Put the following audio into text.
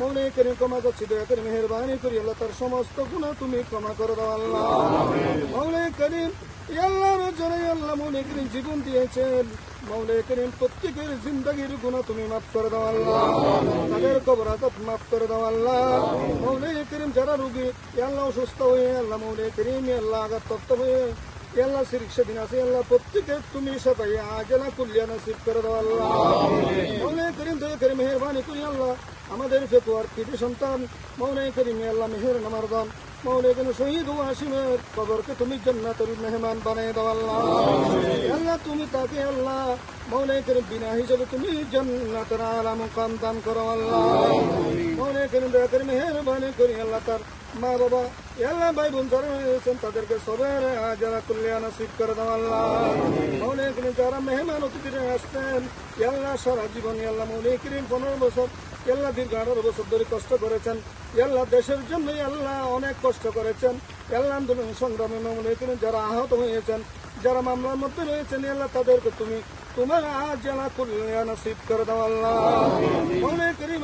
মৌলাই করিম ক্ষমা করছি, দয়া করে মেহেরবানি করি আল্লাহ তার সমস্ত গুনাহ তুমি ক্ষমা করে দাও আল্লাহ। মৌলাই করিম আল্লাহর জন্য আল্লাহ মৌলাই করিম জীবন দিয়েছেন, মৌলাই করিম প্রত্যেকের জিন্দেগির গুনাহ তুমি মাফ করে দাও আল্লাহ, তাদের কবর আযাব মাফ করে দাও আল্লাহ। মৌলাই করিম যারা রোগী আল্লাহ অসুস্থ হয়ে আল্লাহ মৌলাই করিম আল্লাহ আঘাতপ্রাপ্ত হয়ে আল্লাহ শিরক সেদিন আছে আল্লাহ প্রত্যেকে তুমি সবাই আজলা কুল্লিয়া নসিব করে দাও আল্লাহ। মৌলাই করিম দয়া করে মেহেরবানি করি আল্লাহ আমাদের ফেকুয়ার কৃতি সন্তান মৌলাই করিম আল্লাহ মেহের নামার দান মৌলাই করিম শহীদ ও আসিমের কবরকে তুমি জান্নাতের মেহমান বানিয়ে দাও আল্লাহ। আল্লাহ তুমি তাকে আল্লাহ মৌলাই করিম বিনা হিসাবে তুমি জান্নাতের আলা মুকাম দান করো আল্লাহ। মৌলাই করিম দয়া করে মেহেরবানি করি আল্লাহ তার মা বাবা আল্লাহ ভাই বোন যারা রয়েছেন তাদেরকে সবার যারা কল্যাণ নসিব করে দাও আল্লাহ। মৌলাই করিম যারা মেহমান অতিথিরা আসতেন আল্লাহ সারা জীবন আল্লাহ মৌলাই করিম 15 বছর আল্লাহ দীর্ঘ 18 বছর ধরে কষ্ট করেছেন আল্লাহ দেশের জন্যই আল্লাহ অনেক কষ্ট করেছেন আল্লাহ আন্দোলন সংগ্রামে মৌলাই করিম যারা আহত হয়েছেন যারা মামলার মধ্যে রয়েছেন আল্লাহ তাদেরকে তুমি তোমার আজ যারা কল্যাণ নসিব করে দাও আল্লাহ। মৌলাই করিম